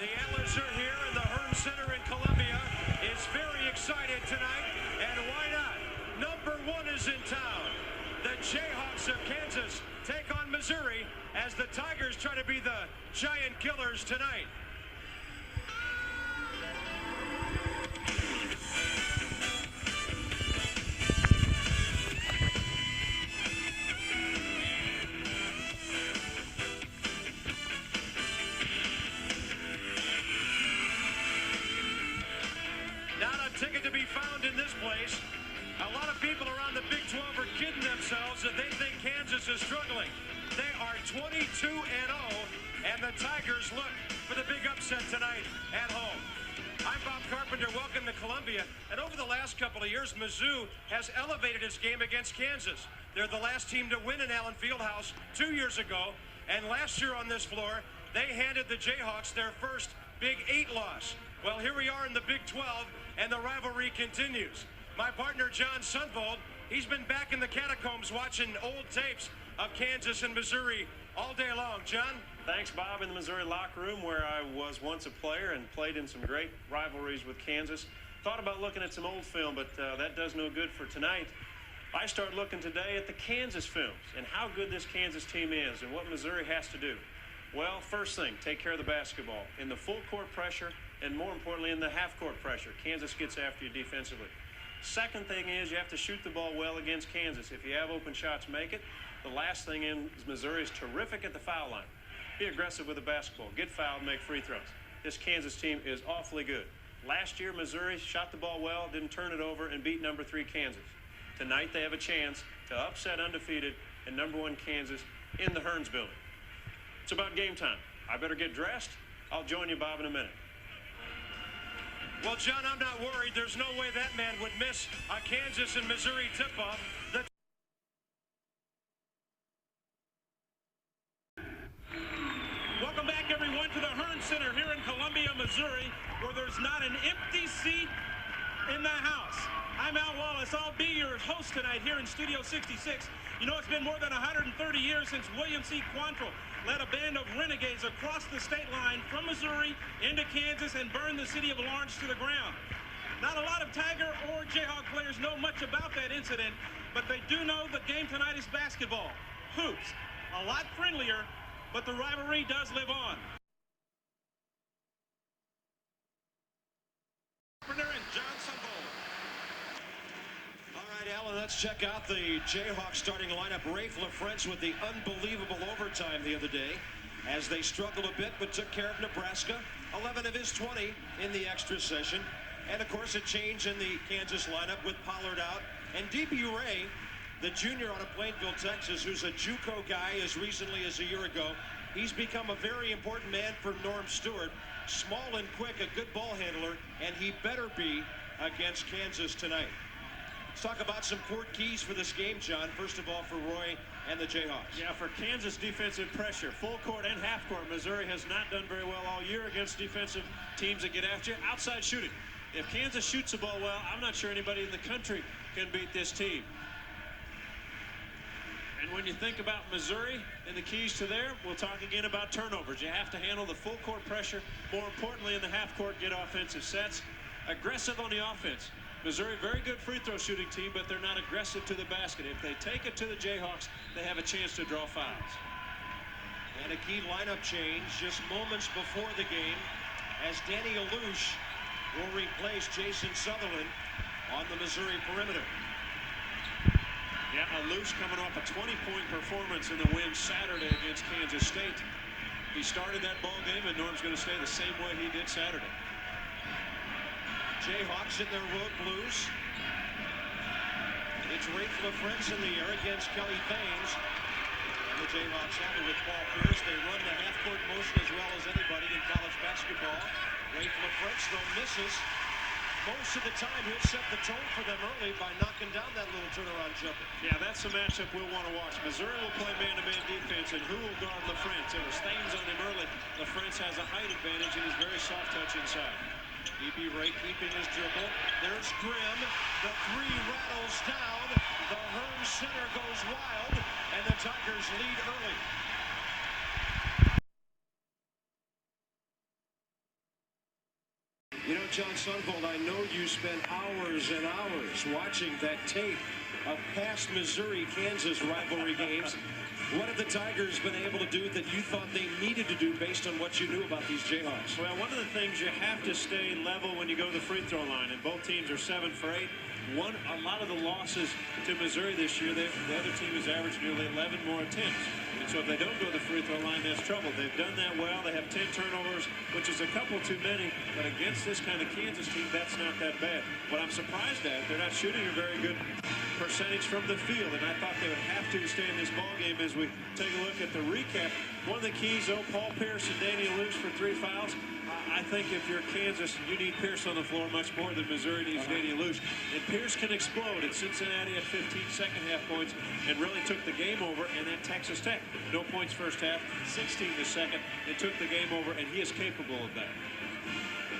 The Antlers are here in the Hearnes Center in Columbia. Is very excited tonight, and why not? Number one is in town. The Jayhawks of Kansas take on Missouri as the Tigers try to be the giant killers tonight. Not a ticket to be found in this place. A lot of people around the Big 12 are kidding themselves that they think Kansas is struggling. They are 22-0, and the Tigers look for the big upset tonight at home. I'm Bob Carpenter. Welcome to Columbia. And over the last couple of years, Mizzou has elevated its game against Kansas. They're the last team to win in Allen Fieldhouse 2 years ago, and last year on this floor, they handed the Jayhawks their first Big 8 loss. Well, here we are in the Big 12, and the rivalry continues. My partner, John Sundvold, he's been back in the catacombs watching old tapes of Kansas and Missouri all day long. John? Thanks, Bob. In the Missouri locker room, where I was once a player and played in some great rivalries with Kansas. Thought about looking at some old film, but that does no good for tonight. I start looking today at the Kansas films and how good this Kansas team is and what Missouri has to do. Well, first thing, take care of the basketball. In the full court pressure, and more importantly, in the half court pressure, Kansas gets after you defensively. Second thing is you have to shoot the ball well against Kansas. If you have open shots, make it. The last thing is Missouri is terrific at the foul line. Be aggressive with the basketball. Get fouled, make free throws. This Kansas team is awfully good. Last year, Missouri shot the ball well, didn't turn it over, and beat number 3 Kansas. Tonight, they have a chance to upset undefeated and number 1 Kansas in the Hearnes building. It's about game time. I better get dressed. I'll join you, Bob, in a minute. Well, John, I'm not worried. There's no way that man would miss a Kansas and Missouri tip-off. Welcome back, everyone, to the Hearnes Center here in Columbia, Missouri, where there's not an empty seat in the house. I'm Al Wallace. I'll be your host tonight here in Studio 66. You know, it's been more than 130 years since William C. Quantrill led a band of renegades across the state line from Missouri into Kansas and burned the city of Lawrence to the ground. Not a lot of Tiger or Jayhawk players know much about that incident, but they do know the game tonight is basketball. Hoops. A lot friendlier, but the rivalry does live on. And John Sundvold. All right, Alan, let's check out the Jayhawks starting lineup. Rafe LaFrentz with the unbelievable overtime the other day as they struggled a bit but took care of Nebraska. 11 of his 20 in the extra session. And, of course, a change in the Kansas lineup with Pollard out. And D.B. Ray, the junior out of Plainville, Texas, who's a JUCO guy as recently as a year ago. He's become a very important man for Norm Stewart. Small and quick, a good ball handler, and he better be against Kansas tonight. Let's talk about some court keys for this game, John. First of all, for Roy and the Jayhawks. Yeah, for Kansas defensive pressure, full court and half court, Missouri has not done very well all year against defensive teams that get after you. Outside shooting. If Kansas shoots the ball well, I'm not sure anybody in the country can beat this team. And when you think about Missouri and the keys to there, we'll talk again about turnovers. You have to handle the full court pressure. More importantly, in the half court, get offensive sets. Aggressive on the offense. Missouri, very good free throw shooting team, but they're not aggressive to the basket. If they take it to the Jayhawks, they have a chance to draw fouls. And a key lineup change just moments before the game as Danny Alouche will replace Jason Sutherland on the Missouri perimeter. Yeah, Alouche coming off a 20-point performance in the win Saturday against Kansas State. He started that ball game, and Norm's going to stay the same way he did Saturday. Jayhawks in their road blues. It's Rafe LaFrentz in the air against Kelly Thames. And the Jayhawks have it with Paul Pierce. They run the half-court motion as well as anybody in college basketball. Rafe LaFrentz, though, misses. Most of the time, he'll set the tone for them early by knocking down that little turnaround jumper. Yeah, that's the matchup we'll want to watch. Missouri will play man-to-man defense, and who will guard LaFrentz? It was Thames on him early. LaFrentz has a height advantage, and he's very soft touch inside. D.B. Ray keeping his dribble. There's Grimm. The three rattles down. The Hearnes Center goes wild, and the Tigers lead early. You know, John Sundvold, I know you spent hours and hours watching that tape of past Missouri-Kansas rivalry games. What have the Tigers been able to do that you thought they needed to do based on what you knew about these Jayhawks? Well, one of the things, you have to stay level when you go to the free throw line, and both teams are 7 for 8. A lot of the losses to Missouri this year, the other team has averaged nearly 11 more attempts. And so if they don't go to the free throw line, that's trouble. They've done that well. They have 10 turnovers, which is a couple too many. But against this kind of Kansas team, that's not that bad. What I'm surprised at, they're not shooting a very good percentage from the field. And I thought they would have to stay in this ballgame as we take a look at the recap. One of the keys, though, Paul Pierce and Danny Luce for 3 fouls. I think if you're Kansas, you need Pierce on the floor much more than Missouri needs Danny Luce. And Pierce can explode. At Cincinnati at 15 second-half points and really took the game over. And at Texas Tech, no points first half, 16 the second, and took the game over, and he is capable of that.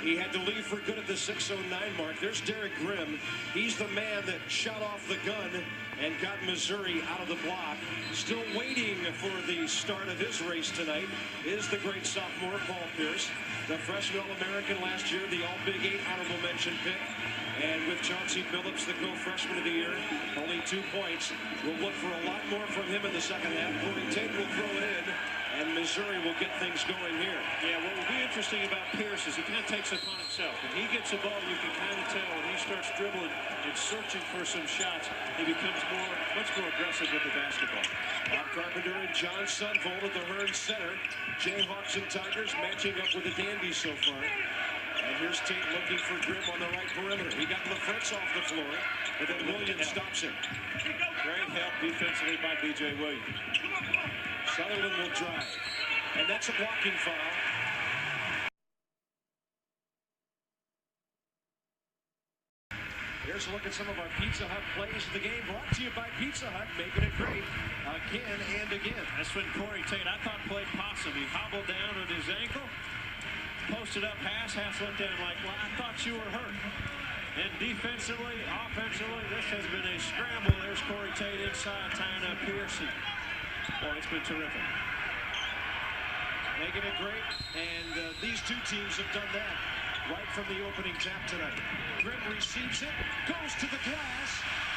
He had to leave for good at the 6:09 mark. There's Derek Grimm. He's the man that shot off the gun and got Missouri out of the block. Still waiting for the start of his race tonight is the great sophomore Paul Pierce, the freshman All-American last year, the All-Big 8 honorable mention pick. And with Chauncey Billups, the co-freshman of the year, only 2 points. We'll look for a lot more from him in the second half. Corey Tate will throw it in, and Missouri will get things going here. Yeah, what will be interesting about Pierce is he kind of takes it upon himself. When he gets the ball, you can kind of tell when he starts dribbling and searching for some shots, he becomes much more aggressive with the basketball. Bob Carpenter and John Sundvold at the Hearnes Center. Jayhawks and Tigers matching up with the Dandies so far. And here's Tate looking for Grimm on the right perimeter. He got LaFritz off the floor, but then Williams stops him. Great help defensively by B.J. Williams. Sutherland will drive, and that's a blocking foul. Here's a look at some of our Pizza Hut plays of the game, brought to you by Pizza Hut, making it great again and again. That's when Corey Tate, I thought, played possum. He hobbled down on his ankle, posted up pass. Haas looked at him like, well, I thought you were hurt. And defensively, offensively, this has been a scramble. There's Corey Tate inside, tying up Pearson. Boy, it's been terrific. Making it great, and these two teams have done that right from the opening tap tonight. Grimm receives it, goes to the glass.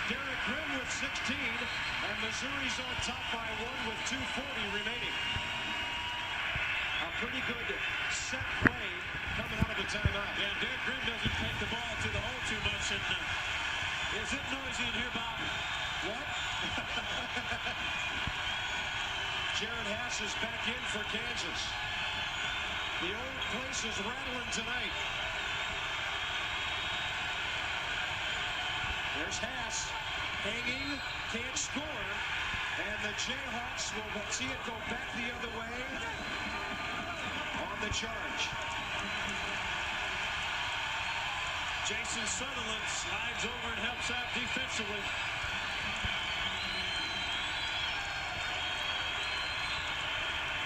Derek Grimm with 16, and Missouri's on top by 1 with 2:40 remaining. A pretty good set play coming out of the timeout. Yeah, Derek Grimm doesn't take the ball to the hole too much. And is it noisy in here, Bob? What? Jared Haas is back in for Kansas. The old place is rattling tonight. There's Haas hanging, can't score, and the Jayhawks will see it go back the other way on the charge. Jason Sutherland slides over and helps out defensively.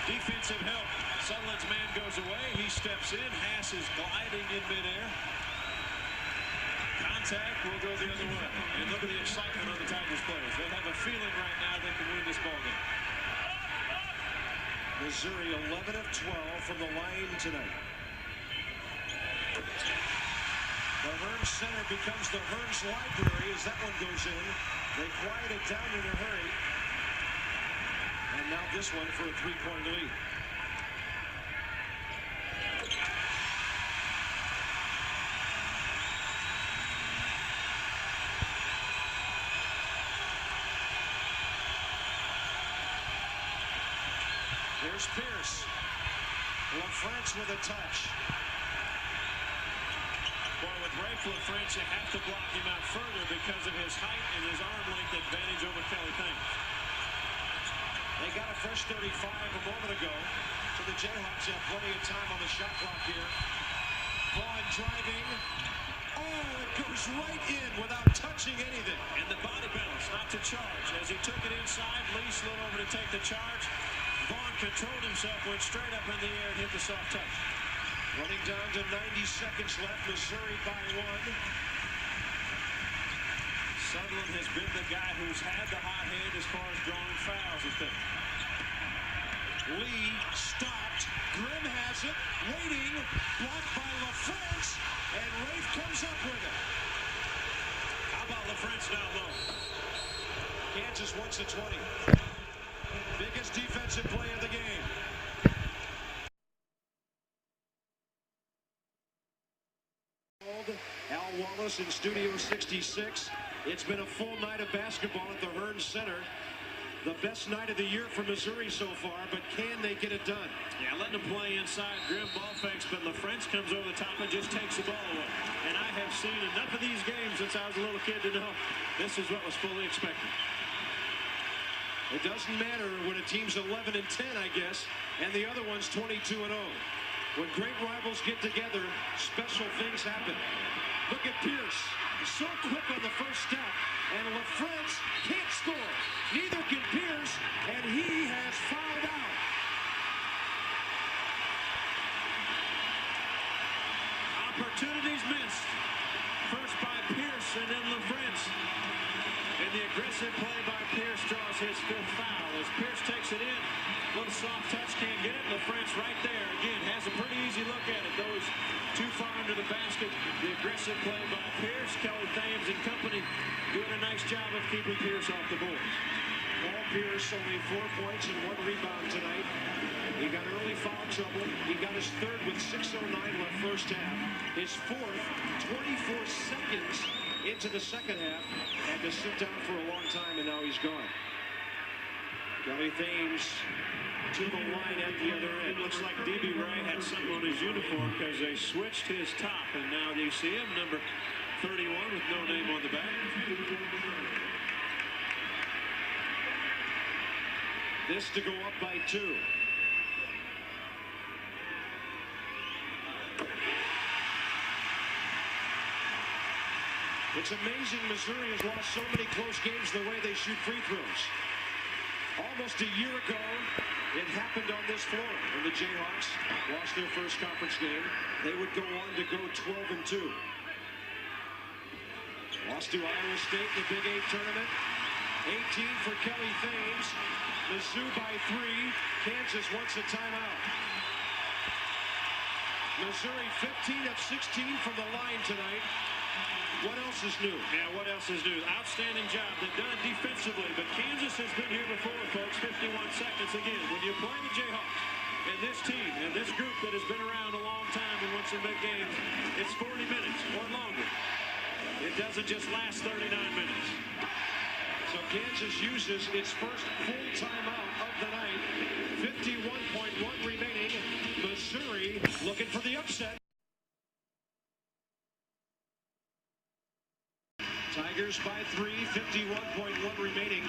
Defensive help. Sutherland's man goes away. He steps in. Haas is gliding in midair. Contact will go the other way. And look at the excitement on the Tigers players. They have a feeling right now they can win this ballgame. Missouri 11 of 12 from the line tonight. The Hearnes Center becomes the Hearnes Library as that one goes in. They quiet it down in a hurry. And now this one for a 3-point lead. There's Pierce. LaFrance with a touch. Boy, with Rafe LaFrance, you have to block him out further because of his height and his arm length advantage over Kelly Thames. They got a fresh 35 a moment ago, so the Jayhawks have plenty of time on the shot clock here. Vaughn driving. Oh, it goes right in without touching anything. And the body balance not to charge. As he took it inside, Lee slid over to take the charge. Vaughn controlled himself, went straight up in the air and hit the soft touch. Running down to 90 seconds left, Missouri by 1. Sutherland has been the guy who's had the hot hand as far as drawing fouls, I think. Lee stopped. Grimm has it. Waiting. Blocked by LaFrance. LaFrance, and Rafe comes up with it. How about LaFrance down low? Kansas wants a 20. Biggest defensive play of the game. Al Wallace in Studio 66. It's been a full night of basketball at the Hearnes Center. The best night of the year for Missouri so far, but can they get it done? Yeah, letting them play inside. Grim ball fakes, but LaFrance comes over the top and just takes the ball away. And I have seen enough of these games since I was a little kid to know this is what was fully expected. It doesn't matter when a team's 11 and 10, I guess, and the other one's 22 and 0. When great rivals get together, special things happen. Look at Pierce. So quick on the first step, and LaFrance can't score. Neither can Pierce, and he has fouled out. Opportunities missed. First by Pierce and then LaFrance. And the aggressive play by Pierce draws his fifth foul as Pierce takes it in. Little soft touch, can't get it. LaFrance right there. Again, has a pretty easy look at it. Goes too far into the basket. The aggressive play by Pierce. Kelly Thames and company doing a nice job of keeping Pierce off the boards. Paul Pierce only 4 points and 1 rebound tonight. He got early foul trouble. He got his third with 6:09 left first half. His fourth, 24 seconds into the second half. Had to sit down for a long time, and now he's gone. Kelly Thames to the line at the other end. It looks like D.B. Ray had something on his uniform because they switched his top, and now do you see him, number 31 with no name on the back. This to go up by 2. It's amazing Missouri has lost so many close games the way they shoot free throws. Almost a year ago, it happened on this floor when the Jayhawks lost their first conference game. They would go on to go 12-2. Lost to Iowa State in the Big 8 tournament. 18 for Kelly Thames. Mizzou by 3. Kansas wants a timeout. Missouri 15 of 16 from the line tonight. What else is new? Yeah, what else is new? Outstanding job. They've done it defensively, but Kansas has been here before, folks. 51 seconds again. When you play the Jayhawks and this team and this group that has been around a long time and wants to make games, it's 40 minutes or longer. It doesn't just last 39 minutes. So Kansas uses its first full timeout of the night. 51.1 remaining. Missouri looking for the upset. Tigers by 3, 51.1 remaining.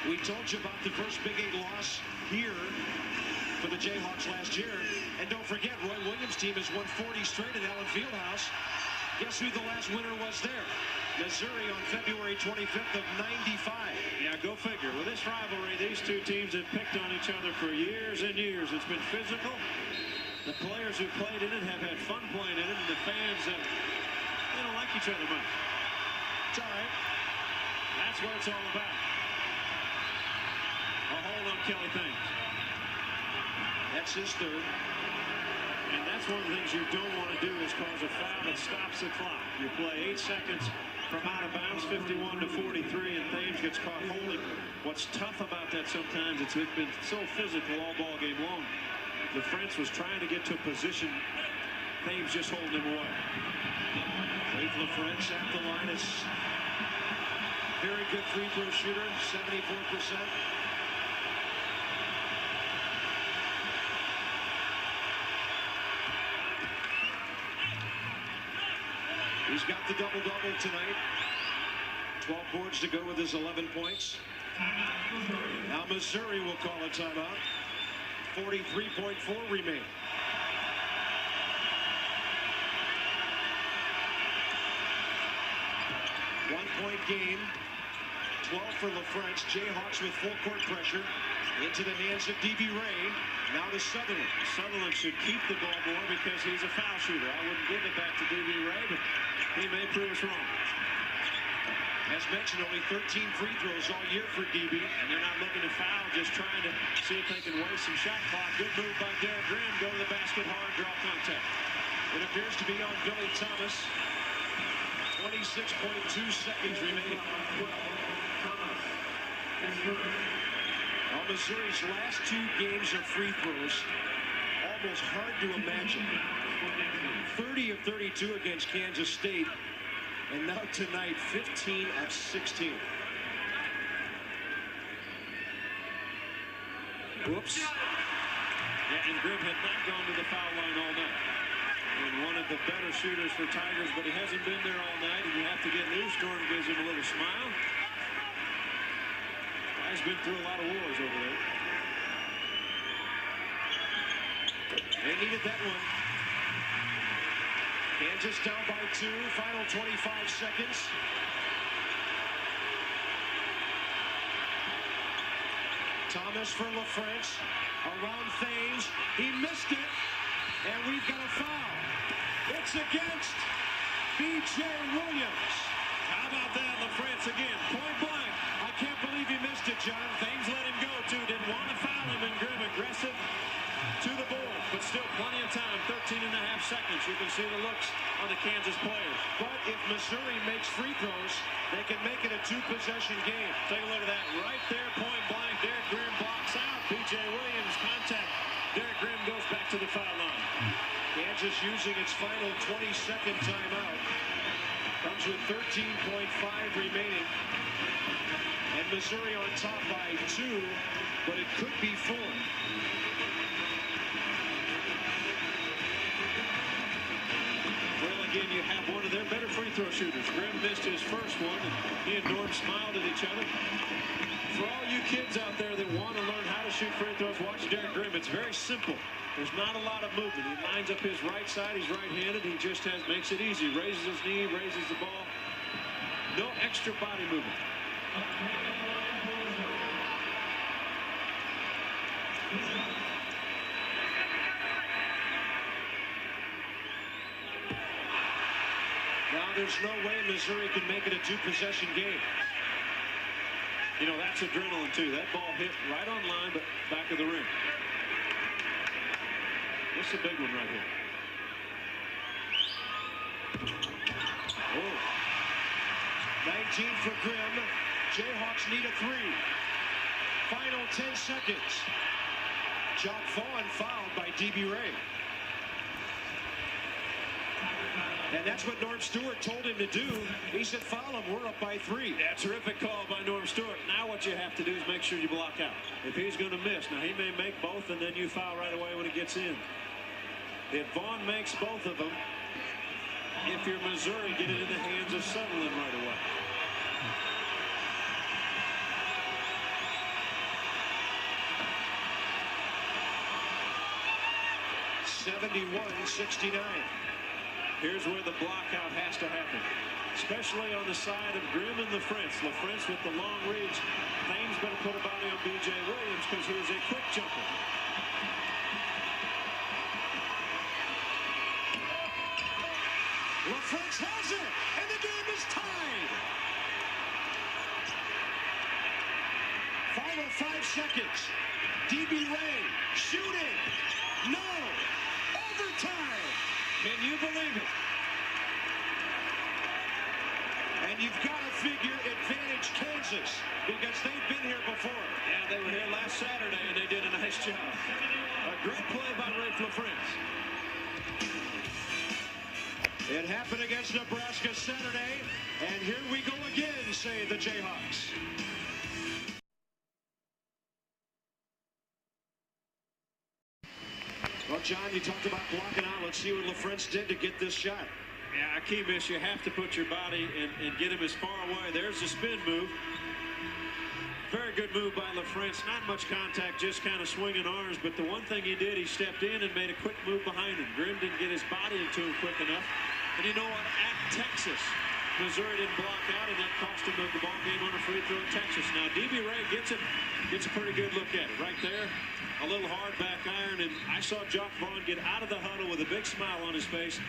We told you about the first Big 8 loss here for the Jayhawks last year. And don't forget, Roy Williams' team has won 40 straight at Allen Fieldhouse. Guess who the last winner was there? Missouri on February 25th of 95. Yeah, go figure. With this rivalry, these two teams have picked on each other for years and years. It's been physical. The players who played in it have had fun playing in it, and the fans, they don't like each other much. It's all right. That's what it's all about. A hold on Kelly Thames. That's his third. And that's one of the things you don't want to do is cause a foul that stops the clock. You play 8 seconds from out of bounds, 51 to 43, and Thames gets caught holding. What's tough about that sometimes, it's been so physical all ball game long. LaFrance was trying to get to a position. Thames just holding him away. Rafe LaFrance at the line is very good free throw shooter, 74%. He's got the double-double tonight. 12 boards to go with his 11 points. Now Missouri will call a timeout. 43.4 remain. One-point game. 12 for LaFrance. Jayhawks with full court pressure. Into the hands of D.B. Ray. Now to Sutherland. Sutherland should keep the ball more because he's a foul shooter. I wouldn't give it back to D.B. Ray, but he may prove us wrong. As mentioned, only 13 free throws all year for D.B. And they're not looking to foul, just trying to see if they can waste some shot clock. Good move by Derek Graham. Go to the basket hard, draw contact. It appears to be on Billy Thomas. 26.2 seconds remaining. Well, Missouri's last 2 games of free throws, almost hard to imagine. 30 of 32 against Kansas State, and now tonight 15 of 16. Whoops. Yeah, and Grimm had not gone to the foul line all night. And one of the better shooters for Tigers, but he hasn't been there all night, and you have to get loose. Jordan gives him a little smile. Guy's been through a lot of wars over there. They needed that one. Kansas down by 2, final 25 seconds. Thomas for LaFrance, around Thames, he missed it, and we've got a foul. It's against B.J. Williams. How about that, LaFrance again, point blank. I can't believe he missed it, John. Thames let him go, too, didn't want to foul him, and Grimm aggressive to the board, but still plenty of time, 13.5 seconds. You can see the looks on the Kansas players. But if Missouri makes free throws, they can make it a 2-possession game. Take a look at that right there, point blank. Derek Grimm blocks out. B.J. Williams contact. Derek Grimm goes back to the foul line. Kansas using its final 22nd timeout. Comes with 13.5 remaining. And Missouri on top by 2, but it could be 4. Well, again, you have one of their better free throw shooters. Grimm missed his first one, and he and Norm smiled at each other. For all you kids out there that want to learn how to shoot free throws, watch Derek Grimm. It's very simple. There's not a lot of movement. He lines up his right side. He's right-handed. He just makes it easy. Raises his knee, raises the ball. No extra body movement. Now there's no way Missouri can make it a 2-possession game. You know, that's adrenaline, too. That ball hit right on line, but back of the rim. This is a big one right here. Oh. 19 for Grimm. Jayhawks need a 3. Final 10 seconds. Jock Vaughn fouled by D.B. Ray. And that's what Norm Stewart told him to do. He said, foul him. We're up by 3. Yeah, terrific call by Norm Stewart. Now what you have to do is make sure you block out. If he's going to miss, now he may make both, and then you foul right away when he gets in. If Vaughn makes both of them, if you're Missouri, get it in the hands of Sutherland right away. (71-69). Here's where the blockout has to happen, especially on the side of Grimm and LaFrance. LaFrance with the long reach. Thames better put a body on B.J. Williams because he is a quick jumper. LaFrance has it, and the game is tied. Final 5 seconds. D.B. Ray shooting. No. Overtime. Can you believe it? And you've got to figure advantage Kansas because they've been here before. Yeah, they were here last Saturday, and they did a nice job. A great play by Ray LaFrance. It happened against Nebraska Saturday, and here we go again, say the Jayhawks. Well, John, you talked about blocking out. Let's see what LaFrance did to get this shot. Yeah, a key miss. You have to put your body and get him as far away. There's the spin move. Very good move by LaFrance. Not much contact, just kind of swinging arms. But the one thing he did, he stepped in and made a quick move behind him. Grimm didn't get his body into him quick enough. And you know what? At Texas, Missouri didn't block out, and that cost him the ball game on a free throw at Texas. Now, D.B. Ray gets a pretty good look at it. Right there, a little hard back iron. And I saw Jock Vaughn get out of the huddle with a big smile on his face.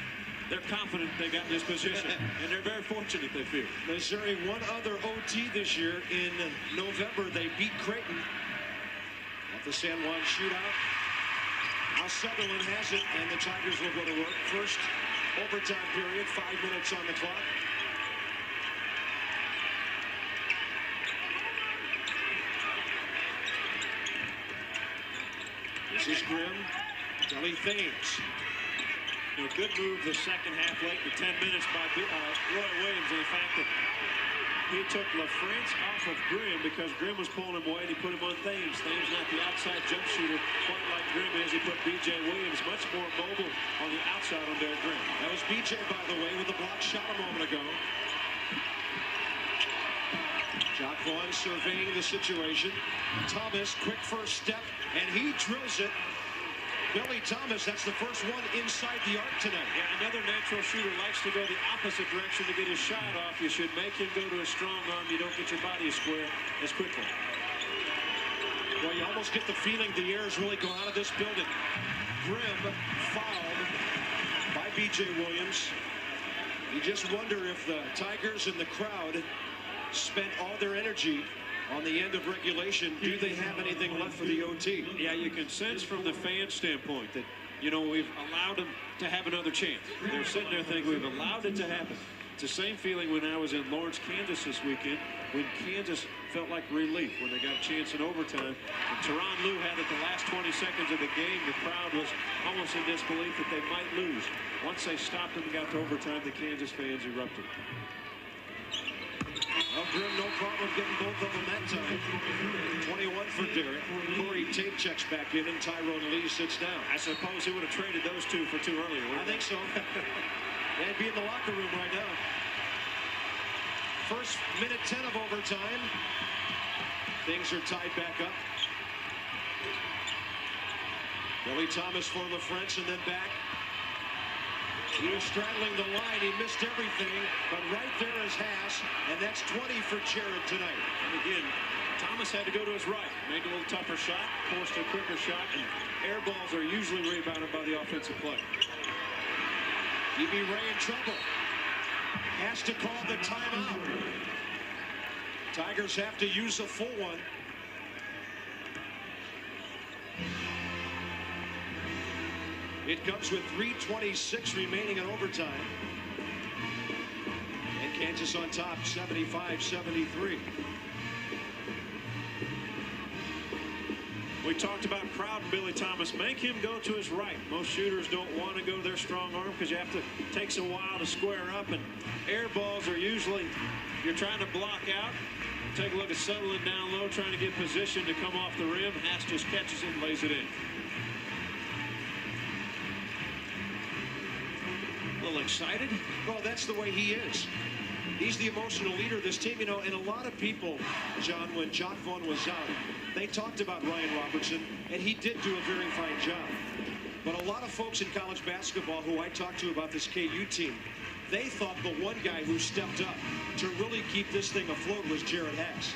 They're confident they got in this position, and they're very fortunate, they feel. Missouri, one other OT this year. In November, they beat Creighton at the San Juan shootout. Now Sutherland has it, and the Tigers will go to work. First overtime period, 5 minutes on the clock. This is Grimm. Kelly Thames. A good move the second half, late in 10 minutes by Roy Williams, and the fact that he took LaFrance off of Grimm because Grimm was pulling him away, and he put him on Thames. Thames not the outside jump shooter quite like Grimm is. He put B.J. Williams much more mobile on the outside on Derek Grimm. That was B.J., by the way, with a block shot a moment ago. Jock Vaughn surveying the situation. Thomas, quick first step, and he drills it. Billy Thomas, that's the first one inside the arc tonight. Yeah, another natural shooter likes to go the opposite direction to get his shot off. You should make him go to a strong arm. You don't get your body square as quickly. Well, you almost get the feeling the air is really going out of this building. Grimm fouled by B.J. Williams. You just wonder if the Tigers and the crowd spent all their energy on the end of regulation. Do they have anything left for the OT? Yeah, you can sense from the fan standpoint that, you know, we've allowed them to have another chance. They're sitting there thinking we've allowed it to happen. It's the same feeling when I was in Lawrence, Kansas this weekend, when Kansas felt like relief when they got a chance in overtime. And Tyronn Lue had it the last 20 seconds of the game. The crowd was almost in disbelief that they might lose. Once they stopped and got to overtime, the Kansas fans erupted. Well, Grimm, no problem getting both of them that time. 21 for Derek. Corey Tate checks back in, and Tyrone Lee sits down. I suppose he would have traded those two for two earlier. I think so. They'd be in the locker room right now. First minute 10 of overtime. Things are tied back up. Billy Thomas for LaFrance, and then back. He was straddling the line. He missed everything, but right there is Haas, and that's 20 for Jared tonight. And again, Thomas had to go to his right, made a little tougher shot, forced a quicker shot, and air balls are usually rebounded by the offensive play. E.B. Ray in trouble. Has to call the timeout. Tigers have to use a full one. It comes with 3:26 remaining in overtime. And Kansas on top, 75-73. We talked about crowd and Billy Thomas. Make him go to his right. Most shooters don't want to go to their strong arm because you have to take a while to square up. And air balls are usually, you're trying to block out. Take a look at Sutherland down low, trying to get position to come off the rim. Haas just catches it and lays it in. A little excited? Well, that's the way he is. He's the emotional leader of this team, you know, and a lot of people, John, when Jock Vaughn was out, they talked about Ryan Robertson, and he did do a very fine job. But a lot of folks in college basketball who I talked to about this KU team, they thought the one guy who stepped up to really keep this thing afloat was Jared Haas.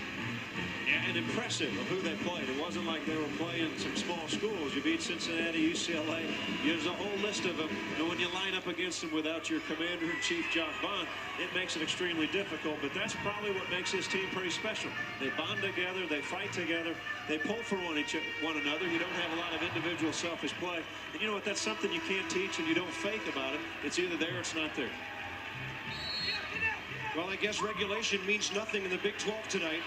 Yeah, and impressive of who they played. It wasn't like they were playing some small schools. You beat Cincinnati, UCLA. There's a whole list of them. And when you line up against them without your commander-in-chief, Jock Vaughn, it makes it extremely difficult. But that's probably what makes this team pretty special. They bond together. They fight together. They pull for one another. You don't have a lot of individual selfish play. And you know what? That's something you can't teach and you don't fake about it. It's either there or it's not there. Well, I guess regulation means nothing in the Big 12 tonight.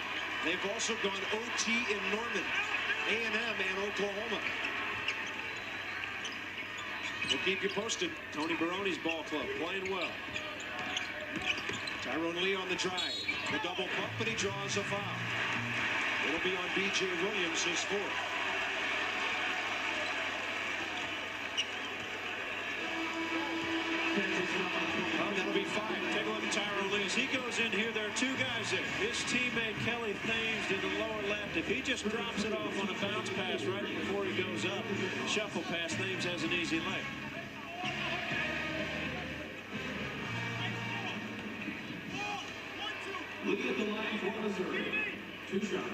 They've also gone OT in Norman, A&M, and Oklahoma. We'll keep you posted. Tony Baroni's ball club playing well. Tyrone Lee on the drive. The double pump, but he draws a foul. It'll be on B.J. Williams, his fourth. Well, that'll be 5. Take a look at Tyrone Lee. As he goes in here, there are two guys there. His teammate, Kelly Thames, in the lower left. If he just drops it off on a bounce pass right before he goes up, shuffle pass, Thames has an easy lay.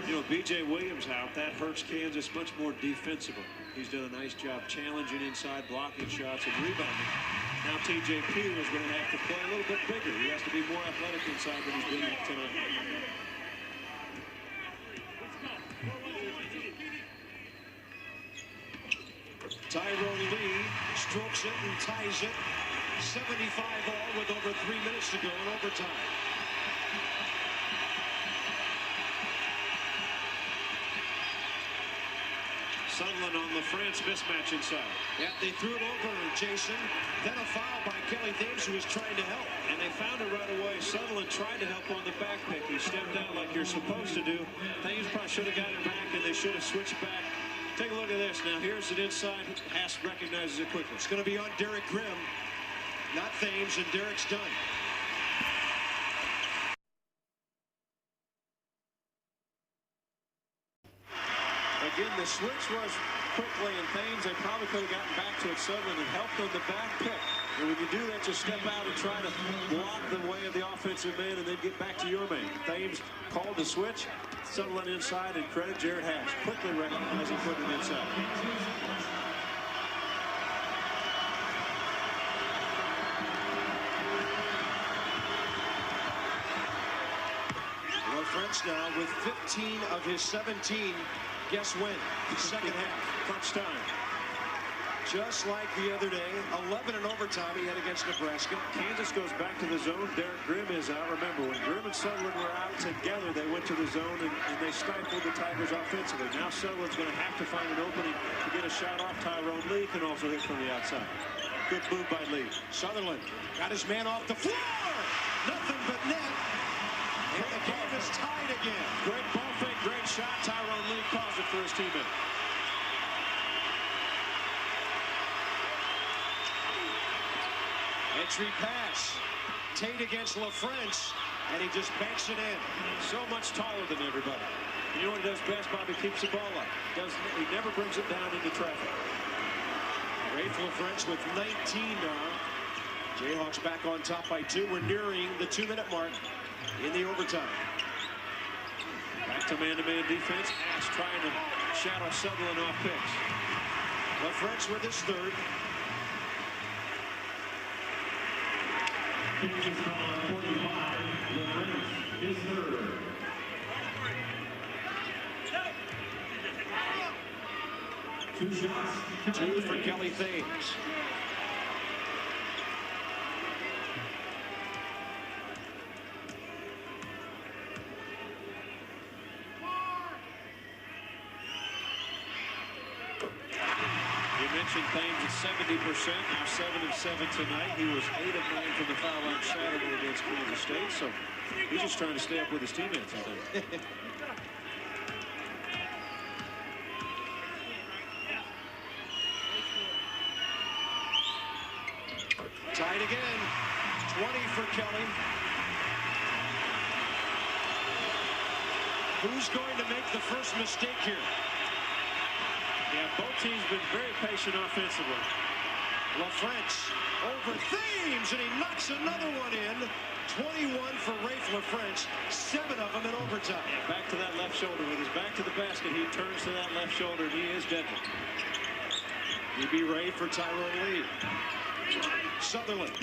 You know, B.J. Williams out, that hurts Kansas much more defensively. He's done a nice job challenging inside, blocking shots, and rebounding. Now TJP is going to have to play a little bit bigger. He has to be more athletic inside than he's been tonight. Tyrone Lee strokes it and ties it. 75 all with over 3 minutes to go in overtime. Sutherland on LaFrance mismatch inside. Yeah, they threw it over, Jason. Then a foul by Kelly Thames, who was trying to help. And they found it right away. Sutherland tried to help on the back pick. He stepped out like you're supposed to do. Thames probably should have gotten it back, and they should have switched back. Take a look at this. Now, here's it inside. Haas recognizes it quickly. It's going to be on Derek Grimm, not Thames, and Derek's done. Again, the switch was quickly, and Thames, they probably could have gotten back to it. Sutherland and helped on the back pick. And when you do that, just step out and try to block the way of the offensive man and then get back to your man. Thames called the switch. Sutherland inside, and credit Jared Haas. Quickly recognizing putting it inside. LaFrance now with 15 of his 17. Guess when? Second half. Crunch time. Just like the other day, 11 in overtime he had against Nebraska. Kansas goes back to the zone. Derek Grimm is out. Remember, when Grimm and Sutherland were out together, they went to the zone and they stifled the Tigers offensively. Now Sutherland's going to have to find an opening to get a shot off. Tyrone Lee can also hit from the outside. Good move by Lee. Sutherland got his man off the floor. Nothing but net. And the game is tied again. Great ball fake, great shot. Tyrone Lee calls it for his teammate. Entry pass. Tate against LaFrance, and he just banks it in. So much taller than everybody. You know what he does best, Bobby? Keeps the ball up. He never brings it down into traffic. Rafe LaFrance with 19 now. Jayhawks back on top by 2. We're nearing the 2-minute mark in the overtime. Back to man-to-man defense. Ash trying to shadow Sutherland off picks. LaFrance with his third. His third. Two shots. 2 for Kelly Thames. You mentioned Thames at 70%, now 7 of 7 tonight. He was 8 of 9 from the foul line Saturday against Kansas State, so he's just trying to stay up with his teammates, I think. Tied again. 20 for Kelly. Who's going to make the first mistake here? Yeah, both teams been very patient offensively. LaFrance over Thames, and he knocks another one in. 21 for Rafe LaFrance, 7 of them in overtime. Yeah, back to that left shoulder. With his back to the basket, he turns to that left shoulder, and he is deadly. E.B. Ray for Tyrone Lee. Sutherland.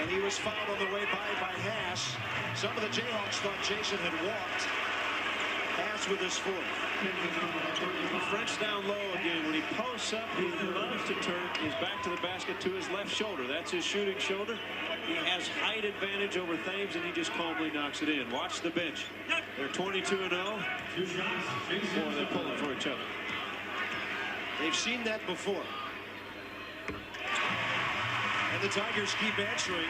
And he was fouled on the way by Haas. Some of the Jayhawks thought Jason had walked. Haas with his fourth. French down low again. When he posts up, he loves to turn his back to the basket to his left shoulder. That's his shooting shoulder. He has height advantage over Thames, and he just calmly knocks it in. Watch the bench. They're 22-0. Boy, they're pulling for each other. They've seen that before. And the Tigers keep answering.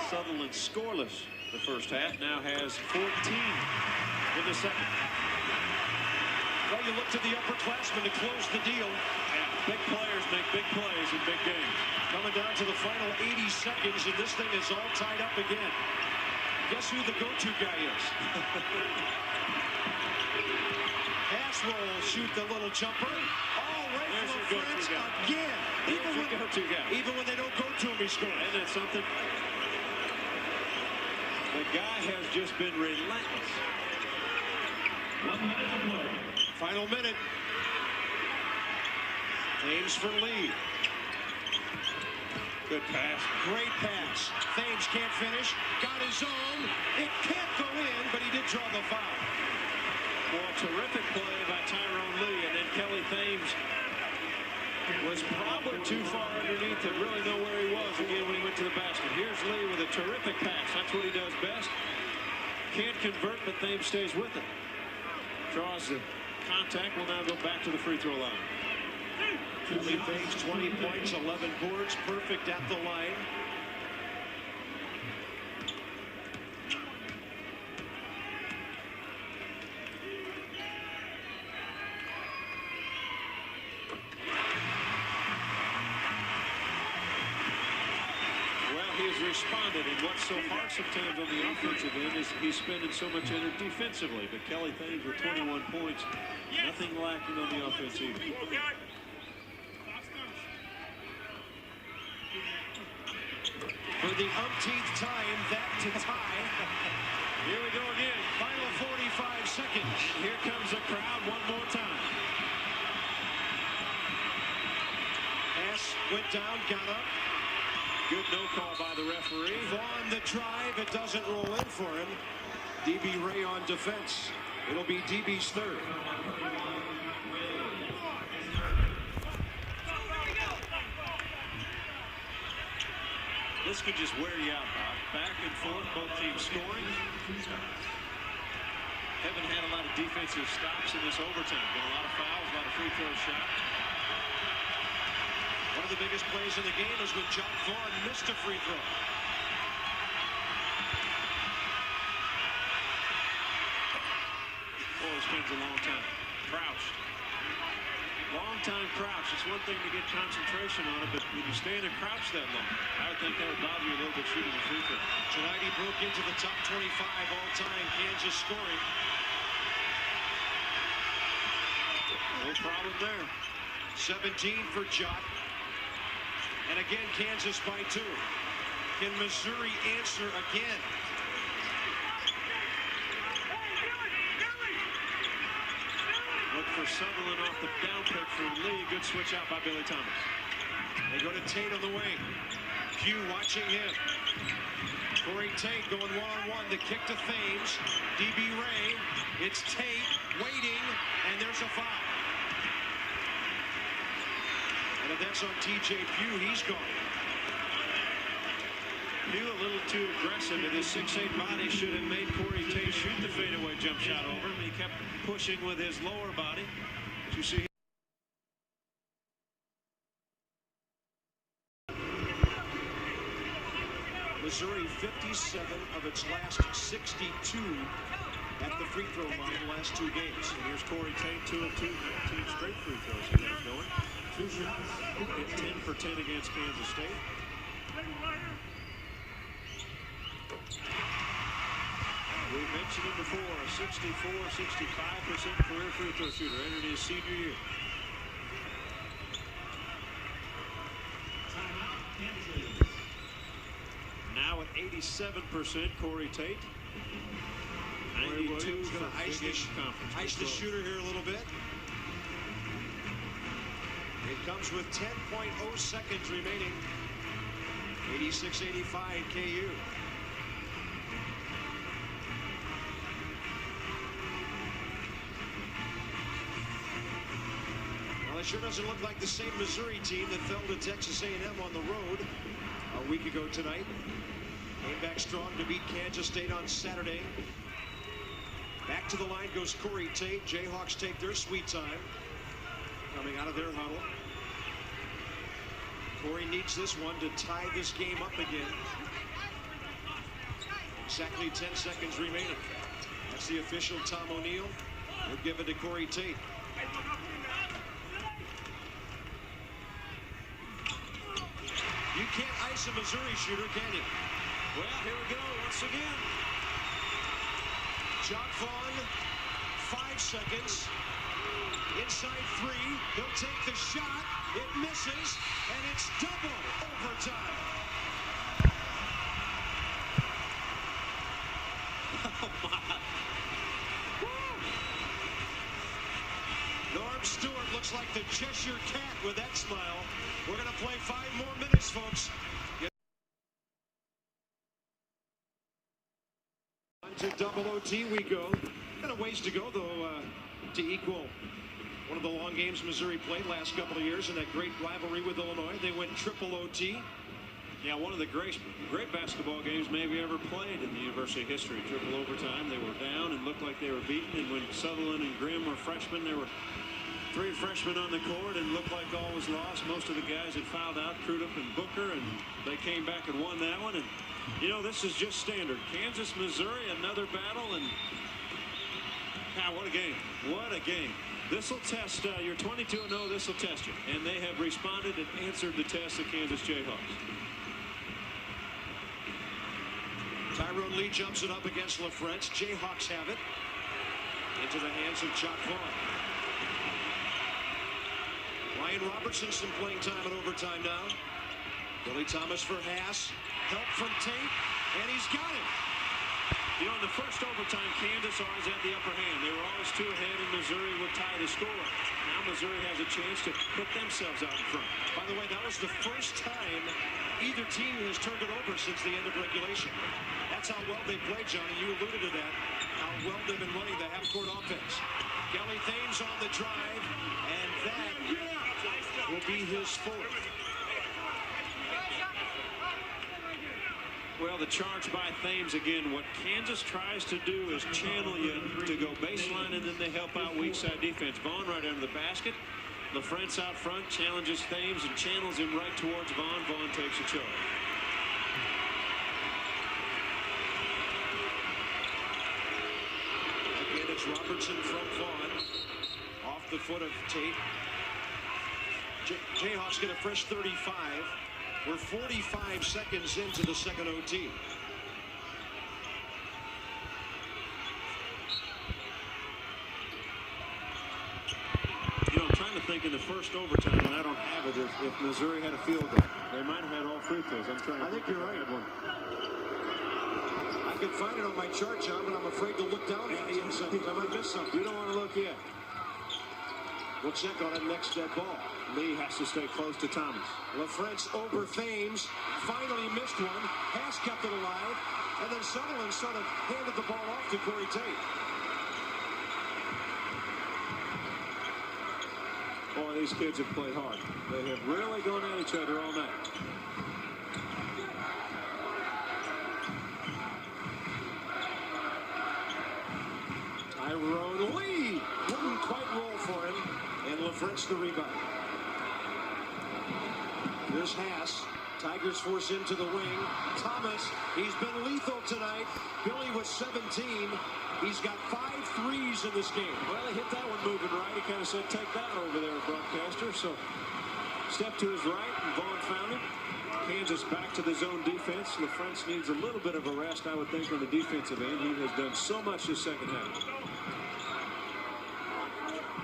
Sutherland scoreless the first half, now has 14 in the second. Well, you look to the upperclassmen to close the deal. Yeah, big players make big plays in big games. Coming down to the final 80 seconds, and this thing is all tied up again. Guess who the go-to guy is? Haas will shoot the little jumper. Oh, right from LaFrance again. Even when they don't go to him, he scores. Isn't that something? The guy has just been relentless. 1 minute to play. Final minute. Thames for Lee. Good pass. Great pass. Thames can't finish. Got his own. It can't go in, but he did draw the foul. Well, terrific play by Tyrone Lee, and then Kelly Thames was probably too far underneath to really know where he was again when he went to the basket. Here's Lee with a terrific pass. That's what he does best. Can't convert, but Thames stays with it. Draws the contact. Will now go back to the free throw line. Kelly Thames, 20 points, 11 boards, perfect at the line. Responded, and what's so hard sometimes on the offensive end is he's spending so much energy defensively. But Kelly Thames with 21 points, nothing lacking on the offense either. For the umpteenth time, that to tie. Here we go again. Final 45 seconds. And here comes the crowd one more time. Pass went down, got up. Good no call by the referee. Vaughn the drive. It doesn't roll in for him. DB Ray on defense. It'll be DB's third. This could just wear you out, Bob. Back and forth, both teams scoring. Haven't had a lot of defensive stops in this overtime. Been a lot of fouls, a lot of free throw shots. One of the biggest plays in the game is when John Vaughn missed a free throw. Boy, he spends a long time. Crouched. Long time crouch. It's one thing to get concentration on it, but when you stay in a crouch that long, I would think that would bother you a little bit shooting the free throw. Tonight he broke into the top 25 all-time Kansas scoring. No problem there. 17 for Jot. And again, Kansas by 2. Can Missouri answer again? Look for Sutherland off the down pick from Lee. Good switch out by Billy Thomas. They go to Tate on the wing. Pugh watching him. Corey Tate going one-on-one. The kick to Thames. DB Ray. It's Tate waiting, and there's a foul. And if that's on TJ Pugh, he's gone. Pugh a little too aggressive, and his 6'8" body should have made Corey Tate shoot the fadeaway jump shot over him. He kept pushing with his lower body. As you see, Missouri 57 of its last 62 at the free throw line the last 2 games. and here's Corey Tate, 2 of 2 team straight free throws he got going. 2 shots. Hit 10 for 10 against Kansas State. We mentioned him before, a 64-65% career free throw shooter, entered his senior year. Now at 87%, Corey Tate. 92 Williams for going to Big East Conference. ice the shooter here a little bit. It comes with 10.0 seconds remaining. 86-85 KU. Well, it sure doesn't look like the same Missouri team that fell to Texas A&M on the road a week ago tonight. Came back strong to beat Kansas State on Saturday. Back to the line goes Corey Tate. Jayhawks take their sweet time coming out of their huddle. Corey needs this one to tie this game up again. Exactly 10 seconds remaining. That's the official Tom O'Neill. We'll give it to Corey Tate. You can't ice a Missouri shooter, can you? Well, here we go once again. Jock Vaughn, 5 seconds. Inside 3, he'll take the shot. It misses, and it's double overtime. Oh, my. Norm Stewart looks like the Cheshire Cat with that smile. We're going to play 5 more minutes, folks. To double OT we go. Got a ways to go, though, to equal one of the long games Missouri played last couple of years in that great rivalry with Illinois. They went triple OT. Yeah, one of the great basketball games maybe ever played in the university history. Triple overtime. They were down and looked like they were beaten. And when Sutherland and Grimm were freshmen, there were 3 freshmen on the court and looked like all was lost. Most of the guys had fouled out, Crudup and Booker, and they came back and won that one. And you know, this is just standard. Kansas, Missouri, another battle, and God, what a game. What a game. This will test, you're 22-0, this will test you. And they have responded and answered the test of Kansas Jayhawks. Tyrone Lee jumps it up against LaFrance. Jayhawks have it. Into the hands of Jock Vaughn. Ryan Robertson some playing time in overtime now. Billy Thomas for Haas. Help from Tate, and he's got it. You know, in the first overtime, Kansas always had the upper hand. They were always 2 ahead, and Missouri would tie the score. Now Missouri has a chance to put themselves out in front. By the way, that was the first time either team has turned it over since the end of regulation. That's how well they played, Johnny. You alluded to that, how well they've been running the half-court offense. Kelly Thames on the drive, and that will be his 4th. Well, the charge by Thames again. What Kansas tries to do is channel you to go baseline, and then they help out weak side defense. Vaughn right under the basket. LaFrance out front challenges Thames and channels him right towards Vaughn. Vaughn takes a charge. Again, it's Robertson from Vaughn. Off the foot of Tate. Jayhawks get a fresh 35. We're 45 seconds into the second OT. You know, I'm trying to think in the first overtime, and I don't have it, if Missouri had a field goal. They might have had all free throws. I think you're right. I could find it on my chart, John, but I'm afraid to look down at it. I might miss something. You don't want to look yet. We'll check on it next dead ball. Lee has to stay close to Thomas. LaFrance over Thames. Finally missed one. Haas kept it alive. And then Sutherland sort of handed the ball off to Corey Tate. Boy, these kids have played hard. They have really gone at each other all night. Tyrone Lee wouldn't quite roll for him. And LaFrance the rebound. Here's Haas. Tigers force into the wing. Thomas, he's been lethal tonight. Billy was 17. He's got 5 threes in this game. Well, he hit that one moving right. He kind of said, take that over there, broadcaster. So, step to his right, and Vaughn found him. Kansas back to the zone defense. LaFrance needs a little bit of a rest, I would think, on the defensive end. He has done so much this second half.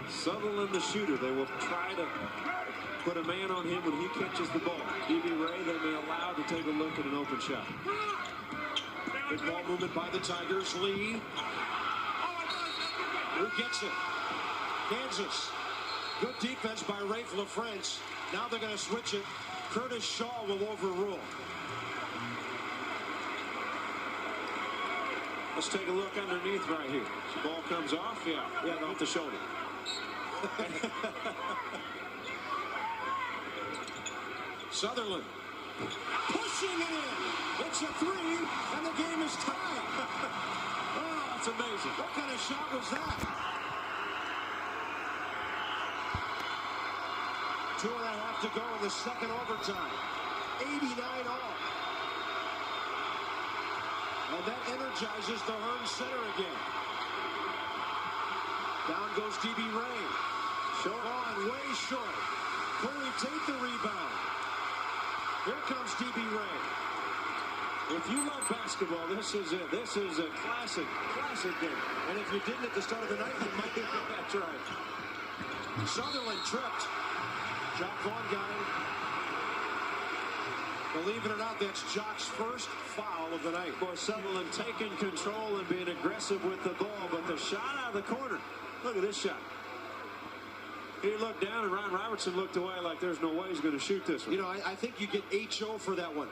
Sutherland, the shooter. They will try to put a man on him when he catches the ball. D.B. Ray, they may allow to take a look at an open shot. Good ball movement by the Tigers. Lee. Who gets it? Kansas. Good defense by Rafe LaFrance. Now they're going to switch it. Curtis Shaw will overrule. Let's take a look underneath right here. The ball comes off. Yeah, off the shoulder. Sutherland pushing it in. It's a 3, and the game is tied. Oh, that's amazing. What kind of shot was that? 2.5 to go in the second overtime. 89 all. And that energizes the Hearnes Center again. Down goes D.B. Ray. Short on, way short. Corey Tate the rebound. Here comes D.B. Ray. If you love basketball, this is it. This is a classic game. And if you didn't at the start of the night, you might be. That's right. Sutherland tripped. Jock Vaughn got him. Believe it or not, that's Jock's first foul of the night. Boy, Sutherland taking control and being aggressive with the ball, but the shot out of the corner. Look at this shot. He looked down, and Ryan Robertson looked away like there's no way he's going to shoot this one. You know, I think you get HO for that one.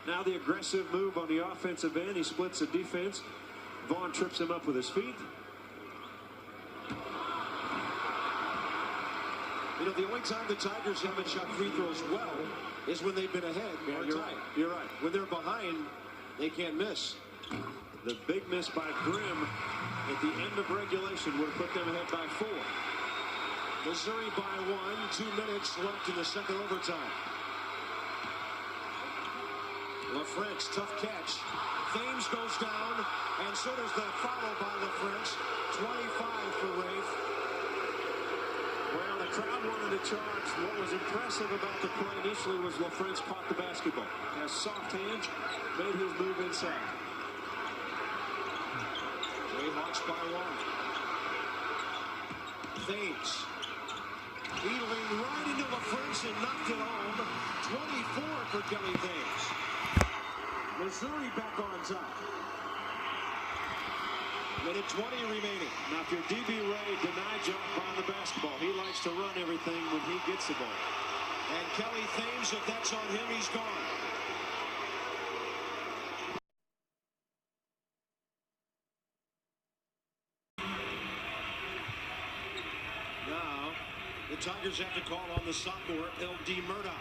Now the aggressive move on the offensive end. He splits the defense. Vaughn trips him up with his feet. You know, the only time the Tigers haven't shot free throws well is when they've been ahead. Yeah, you're right. You're right. When they're behind, they can't miss. The big miss by Grimm at the end of regulation would have put them ahead by 4. Missouri by 1. 2 minutes left in the second overtime. LaFrance, tough catch. Thames goes down, and so does the follow by LaFrance. 25 for Rafe. Well, the crowd wanted to charge. What was impressive about the play initially was LaFrance caught the basketball. Has soft hands, made his move inside. Jayhawks by 1. Thames. Needling right into LaFrance and knocked it home. 24 for Kelly Thames. Missouri back on top. Minute 20 remaining. Now, if you're D.B. Ray, deny Jock Vaughn the basketball. He likes to run everything when he gets the ball. And Kelly Thames, if that's on him, he's gone. Now, the Tigers have to call on the sophomore, L.D. Murdoch.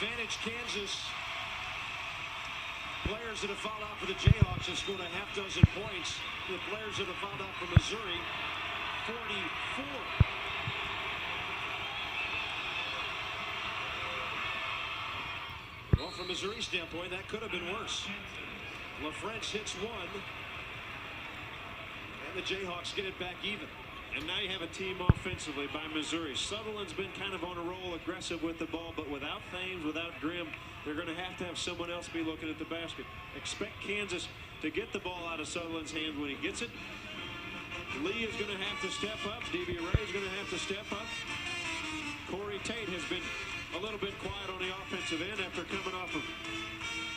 Advantage Kansas. Players that have fouled out for the Jayhawks have scored a half dozen points. The players that have fouled out for Missouri, 44. Well, from Missouri's standpoint, that could have been worse. LaFrance hits one, and the Jayhawks get it back even. And now you have a team offensively by Missouri. Sutherland's been kind of on a roll, aggressive with the ball, but without Thames, without Grimm, they're going to have someone else be looking at the basket. Expect Kansas to get the ball out of Sutherland's hands when he gets it. Lee is going to have to step up. D.B. Ray is going to have to step up. Corey Tate has been a little bit quiet on the offensive end after coming off of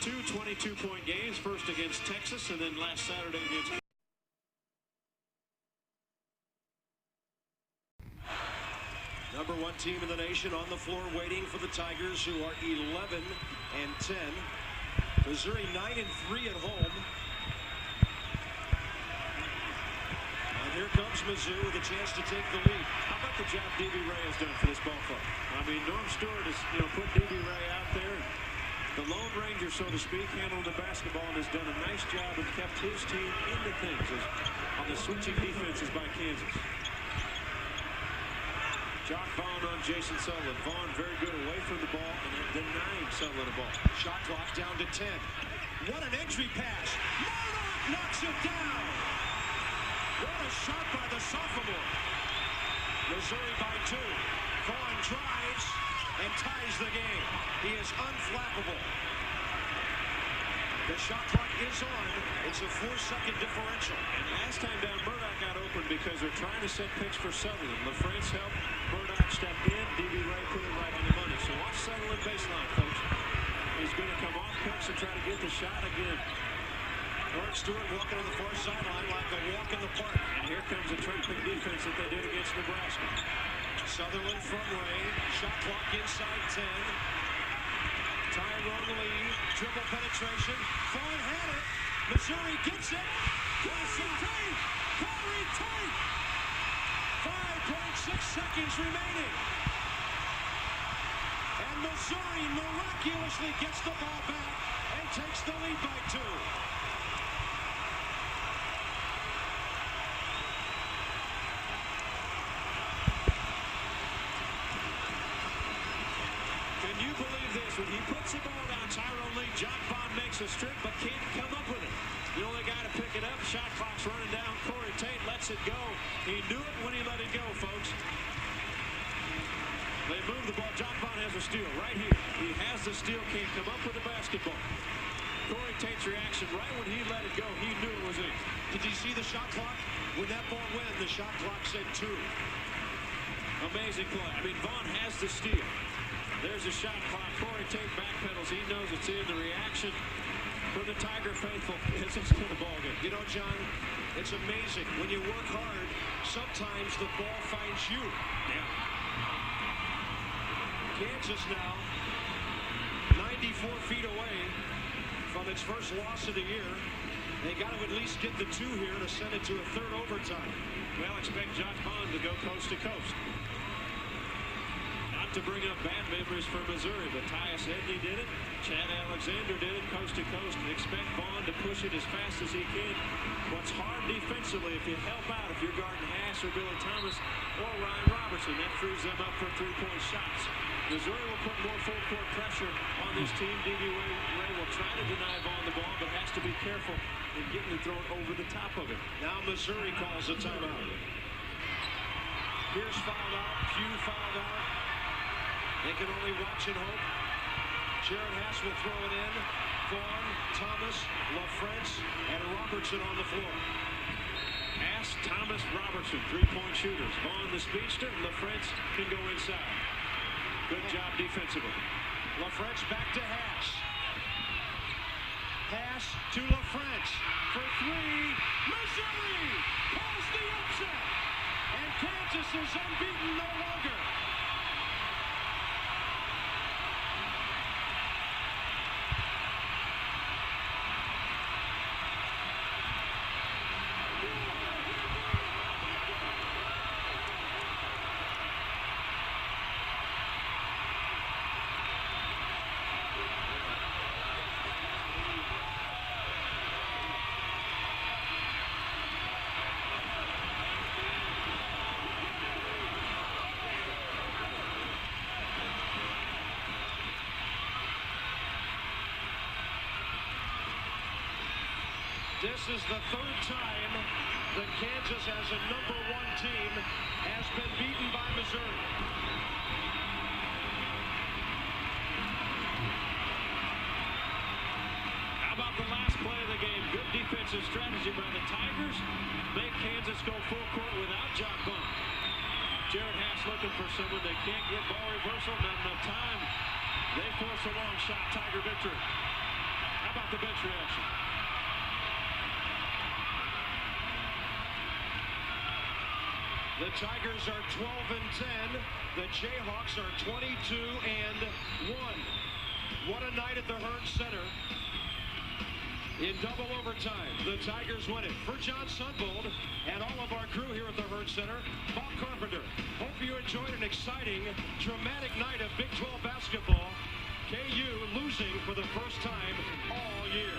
2 22-point games, first against Texas and then last Saturday against Number 1 team in the nation on the floor waiting for the Tigers, who are 11-10. Missouri 9-3 at home. And here comes Mizzou with a chance to take the lead. How about the job D.B. Ray has done for this ball club? I mean, Norm Stewart has put D.B. Ray out there. The Lone Ranger, so to speak, handled the basketball and has done a nice job and kept his team into things on the switching defenses by Kansas. Jock Vaughn on Jason Sutherland. Vaughn very good away from the ball and then denying Sutherland the ball. Shot clock down to 10. What an entry pass. Murdoch knocks it down. What a shot by the sophomore. Missouri by 2. Vaughn drives and ties the game. He is unflappable. The shot clock is on. It's a 4-second differential. And last time down, Murdoch got open because they're trying to set picks for Sutherland. LaFrance helped. Murdoch stepped in. D.B. Ray put it right on the money. So watch Sutherland baseline, folks. He's going to come off picks and try to get the shot again. Norm Stewart walking on the far sideline like a walk in the park. And here comes a trapping defense that they did against Nebraska. Sutherland from Ray. Shot clock inside 10. Tyrone Lee. Triple penetration. Vaughn had it. Missouri gets it. Corey Tate. Corey Tate. 5.6 seconds remaining. And Missouri miraculously gets the ball back and takes the lead by 2. Can you believe this? When he puts the ball down, Tyrone Lee, Jock Vaughn makes a strip but can't come up with it. The only guy to pick it up, shot clock's running down. Corey Tate lets it go. He knew it when he let it go, folks. They move the ball. Jock Vaughn has a steal right here. He has the steal, can't come up with the basketball. Corey Tate's reaction right when he let it go, he knew it was in. Did you see the shot clock? When that ball went, the shot clock said 2. Amazing play. I mean, Vaughn has the steal. There's a shot clock. Corey Tate backpedals. He knows it's in. The reaction from the Tiger faithful is it's in the ballgame. You know, John, it's amazing. When you work hard, sometimes the ball finds you. Yeah. Kansas now 94 feet away from its first loss of the year. They got to at least get the 2 here to send it to a third overtime. Well, expect Jock Vaughn to go coast to coast. Not to bring up bad memories for Missouri, but Tyus Edney did it. Chad Alexander did it coast to coast, and expect Vaughn to push it as fast as he can. What's hard defensively, if you help out, if you're guarding Haas or Billy Thomas or Ryan Robertson, that frees them up for three-point shots. Missouri will put more full-court pressure on this team. D.B. Ray will try to deny Vaughn the ball, but has to be careful in getting it thrown over the top of it. Now Missouri calls a timeout. Pierce fouled out. Pugh fouled out. They can only watch and hope. Jared Haas will throw it in. Vaughn, Thomas, LaFrance, and Robertson on the floor. Haas, Thomas, Robertson, three-point shooters. Vaughn the speedster. LaFrance can go inside. Good job defensively. LaFrance back to Haas. Haas to LaFrance for 3. Missouri calls the upset. And Kansas is unbeaten no longer. This is the 3rd time that Kansas, as a #1 team, has been beaten by Missouri. How about the last play of the game? Good defensive strategy by the Tigers. Make Kansas go full court without Jock Vaughn. Jared Haas looking for someone that can't get ball reversal. Not enough time. They force a long shot. Tiger victory. How about the bench reaction? The Tigers are 12-10. The Jayhawks are 22-1. What a night at the Hearnes Center. In double overtime, the Tigers win it. For John Sunbold and all of our crew here at the Hearnes Center, Bob Carpenter. Hope you enjoyed an exciting, dramatic night of Big 12 basketball. KU losing for the first time all year.